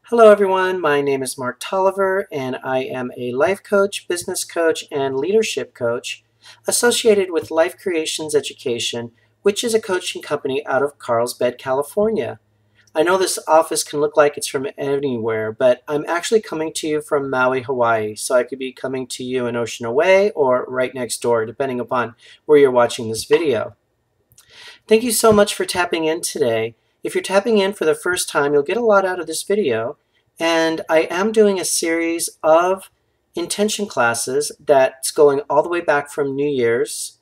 Hello everyone, my name is Marc Tolliver and I am a life coach, business coach, and leadership coach associated with Life Creations Education, which is a coaching company out of Carlsbad, California. I know this office can look like it's from anywhere, but I'm actually coming to you from Maui, Hawaii, so I could be coming to you an ocean away or right next door, depending upon where you're watching this video. Thank you so much for tapping in today. If you're tapping in for the first time, you'll get a lot out of this video. And I am doing a series of intention classes that's going all the way back from New Year's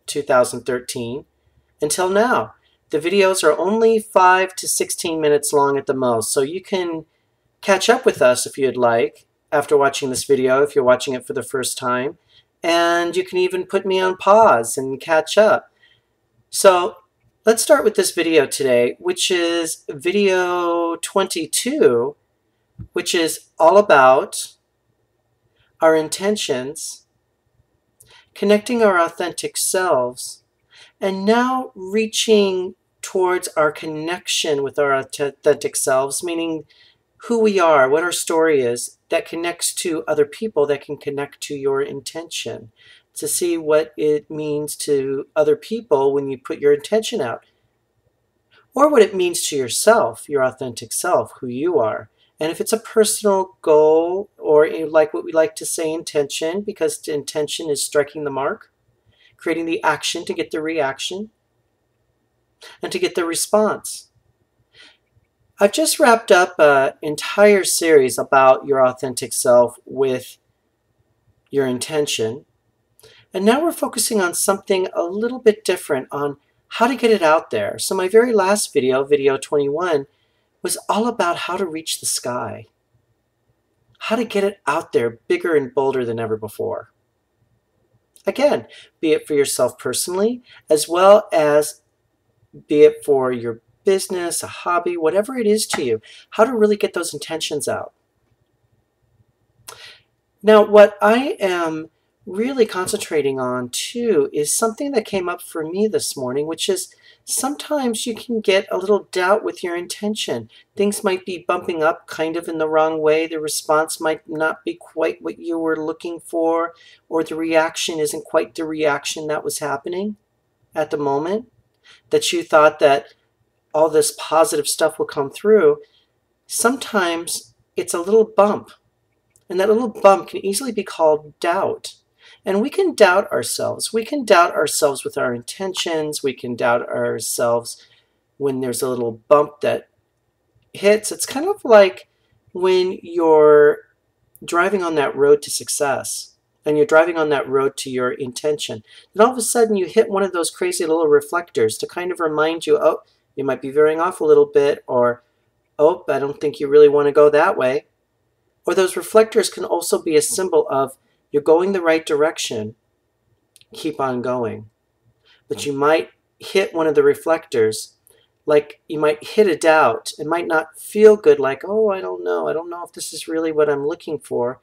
2013 until now. The videos are only 5 to 16 minutes long at the most, so you can catch up with us if you'd like after watching this video, if you're watching it for the first time. And you can even put me on pause and catch up. So let's start with this video today, which is video 22, which is all about our intentions, connecting our authentic selves, and now reaching towards our connection with our authentic selves, meaning who we are, what our story is, that connects to other people, that can connect to your intention, to see what it means to other people when you put your intention out, or what it means to yourself, your authentic self, who you are. And if it's a personal goal, or like what we like to say, intention, because intention is striking the mark, creating the action to get the reaction, and to get the response. I've just wrapped up an entire series about your authentic self with your intention. And now we're focusing on something a little bit different, on how to get it out there. So my very last video, video 21, was all about how to reach the sky. How to get it out there bigger and bolder than ever before. Again, be it for yourself personally, as well as be it for your business, a hobby, whatever it is to you. How to really get those intentions out. Now, what I am really concentrating on too is something that came up for me this morning, which is sometimes you can get a little doubt with your intention. Things might be bumping up kind of in the wrong way. The response might not be quite what you were looking for, or the reaction isn't quite the reaction that was happening at the moment, that you thought that all this positive stuff will come through. Sometimes it's a little bump, and that little bump can easily be called doubt. And we can doubt ourselves. We can doubt ourselves with our intentions. We can doubt ourselves when there's a little bump that hits. It's kind of like when you're driving on that road to success, and you're driving on that road to your intention. And all of a sudden you hit one of those crazy little reflectors to kind of remind you, oh, you might be veering off a little bit, or, oh, I don't think you really want to go that way. Or those reflectors can also be a symbol of you're going the right direction, keep on going. But you might hit one of the reflectors, like you might hit a doubt. It might not feel good, like, oh, I don't know if this is really what I'm looking for.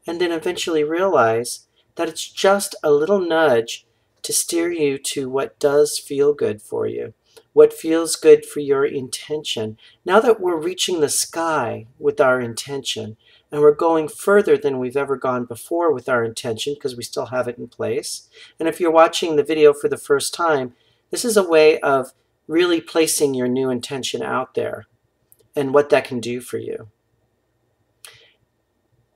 And then eventually realize that it's just a little nudge to steer you to what does feel good for you, what feels good for your intention. Now that we're reaching the sky with our intention, and we're going further than we've ever gone before with our intention, because we still have it in place. And if you're watching the video for the first time, this is a way of really placing your new intention out there and what that can do for you.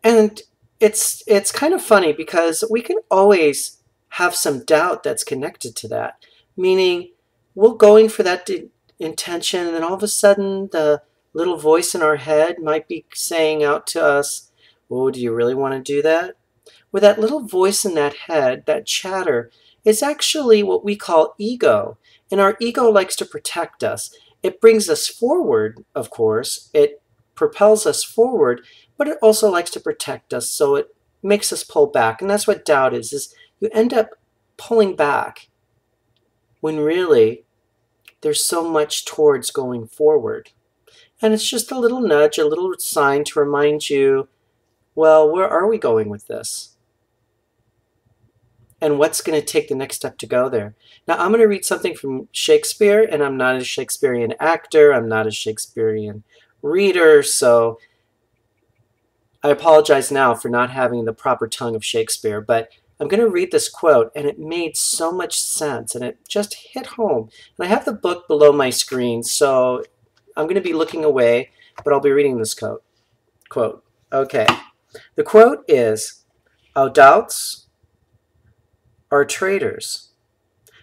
And it's kind of funny, because we can always have some doubt that's connected to that, meaning we're going for that intention, and then all of a sudden the little voice in our head might be saying out to us, oh, do you really want to do that? Well, that little voice in that head, that chatter, is actually what we call ego. And our ego likes to protect us. It brings us forward, of course. It propels us forward, but it also likes to protect us, so it makes us pull back. And that's what doubt is you end up pulling back when really there's so much towards going forward. And it's just a little nudge, a little sign to remind you, well, where are we going with this? And what's going to take the next step to go there? Now, I'm going to read something from Shakespeare, and I'm not a Shakespearean actor. I'm not a Shakespearean reader, so I apologize now for not having the proper tongue of Shakespeare, but I'm going to read this quote, and it made so much sense, and it just hit home. And I have the book below my screen, so I'm going to be looking away, but I'll be reading this quote. Okay. The quote is, "Our doubts are traitors,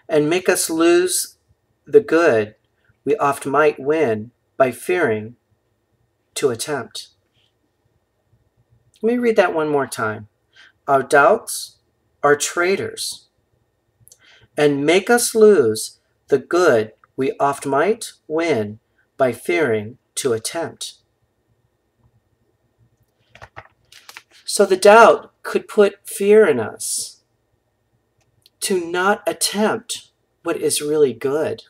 and make us lose the good we oft might win by fearing to attempt." Let me read that one more time. "Our doubts are traitors, and make us lose the good we oft might win by fearing to attempt." So the doubt could put fear in us to not attempt what is really good.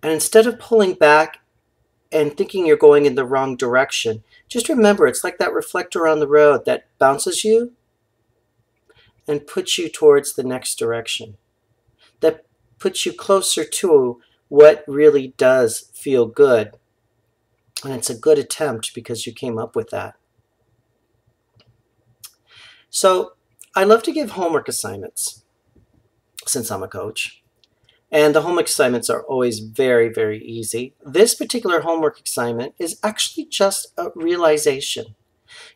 And instead of pulling back and thinking you're going in the wrong direction, just remember it's like that reflector on the road that bounces you and puts you towards the next direction, that puts you closer to what really does feel good. And it's a good attempt because you came up with that. So I love to give homework assignments since I'm a coach. And the homework assignments are always very, very easy. This particular homework assignment is actually just a realization.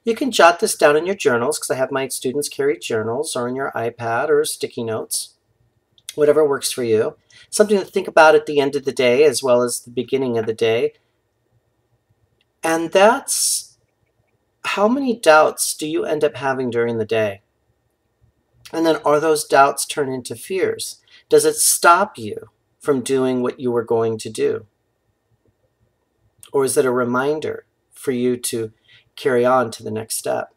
You can jot this down in your journals, because I have my students carry journals, or in your iPad or sticky notes, whatever works for you. Something to think about at the end of the day as well as the beginning of the day. And that's, how many doubts do you end up having during the day? And then are those doubts turn into fears? Does it stop you from doing what you were going to do? Or is it a reminder for you to carry on to the next step?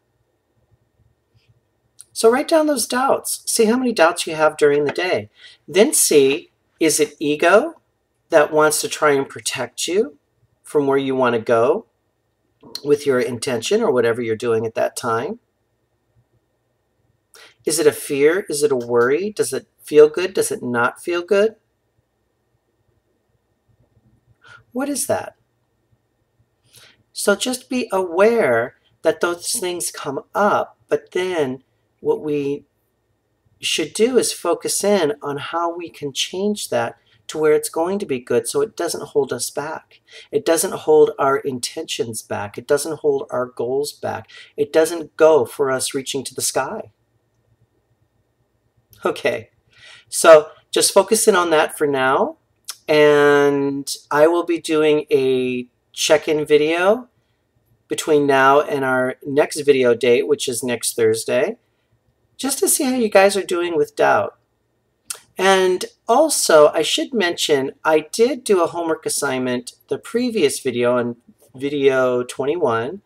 So write down those doubts. See how many doubts you have during the day. Then see, is it ego that wants to try and protect you from where you want to go with your intention or whatever you're doing at that time? Is it a fear? Is it a worry? Does it feel good? Does it not feel good? What is that? So just be aware that those things come up, but then what we should do is focus in on how we can change that to where it's going to be good, so it doesn't hold us back. It doesn't hold our intentions back. It doesn't hold our goals back. It doesn't go for us reaching to the sky. Okay, so just focus in on that for now, and I will be doing a check-in video between now and our next video date, which is next Thursday, just to see how you guys are doing with doubt. And also, I should mention, I did do a homework assignment, the previous video, on video 21,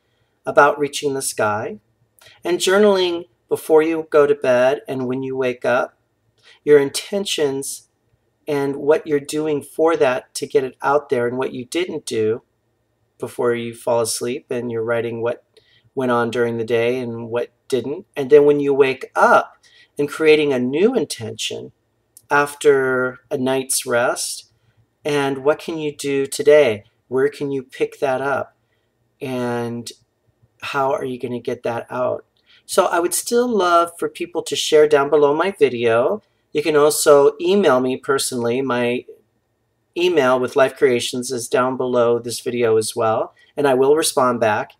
about reaching the sky, and journaling before you go to bed and when you wake up, your intentions and what you're doing for that to get it out there, and what you didn't do before you fall asleep, and you're writing what went on during the day and what didn't. And then when you wake up, and creating a new intention after a night's rest, and what can you do today? Where can you pick that up? And how are you going to get that out? So I would still love for people to share down below my video. You can also email me personally. My email with Life Creations is down below this video as well, and I will respond back.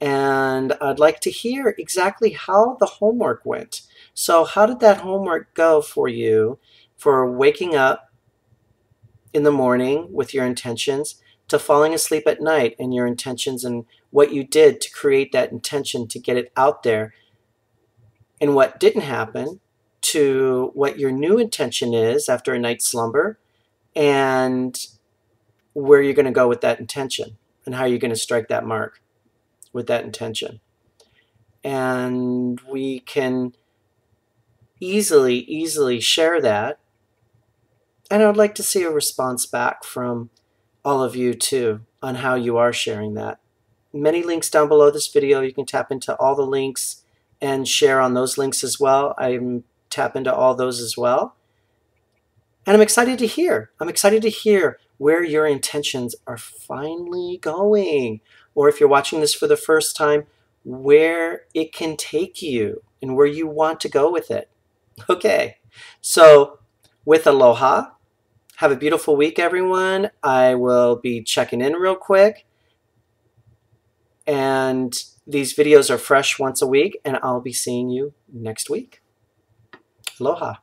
And I'd like to hear exactly how the homework went. So how did that homework go for you, for waking up in the morning with your intentions, to falling asleep at night and your intentions, and what you did to create that intention to get it out there, and what didn't happen, to what your new intention is after a night's slumber, and where you're going to go with that intention, and how you're going to strike that mark with that intention. And we can easily share that. And I would like to see a response back from all of you too on how you are sharing that. Many links down below this video. You can tap into all the links and share on those links as well. I tap into all those as well. And I'm excited to hear. I'm excited to hear where your intentions are finally going. Or if you're watching this for the first time, where it can take you and where you want to go with it. Okay, so with aloha, have a beautiful week, everyone. I will be checking in real quick. And these videos are fresh once a week, and I'll be seeing you next week. Aloha.